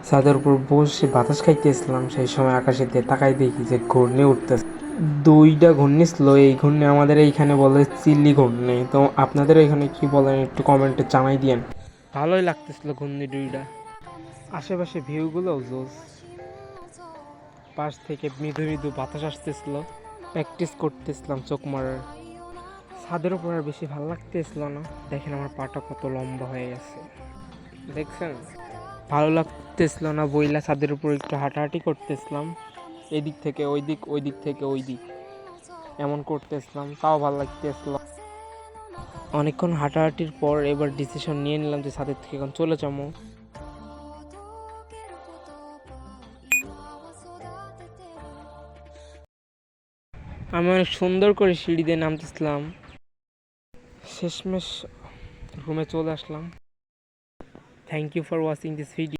ছাদের উপর বসে বাতাস খাইতেছিলাম, সেই সময় আকাশের দিকে তাকাই দেখি যে ঘূর্ণি উঠতেছে। দুইটা ঘূর্ণি ছিল। এই ঘূর্ণি আমাদের এইখানে বলে চিল্লি ঘূর্ণি। তো আপনাদের এখানে কি বলেন একটু কমেন্টে জানাই দিয়েন। ভালোই লাগতেছিল ঘূর্ণি দুইটা। আশেপাশে ভিউগুলোও জোস। পাশ থেকে মৃদু মৃদু বাতাস আসতেছিল। প্র্যাকটিস করতেছিলাম চোখ মারার। ছাদের উপর আর বেশি ভালো লাগতেছিল না। দেখেন আমার পাটা কত লম্বা হয়ে গেছে, দেখছেন? ভালো লাগতেছিল না বইলা ছাদের উপর একটু হাঁটাহাঁটি করতেছিলাম, এদিক থেকে ওই দিক, ওই দিক থেকে ওই দিক, এমন করতেছিলাম, তাও ভালো লাগতেছিল। অনেকক্ষণ হাঁটাহাঁটির পর এবার ডিসিশন নিয়ে নিলাম যে ছাদের থেকে এখন চলে যাবো। আমি অনেক সুন্দর করে সিঁড়ি দিয়ে নামতেছিলাম, শেষমেশ রুমে চলে আসলাম। Thank you for watching this video.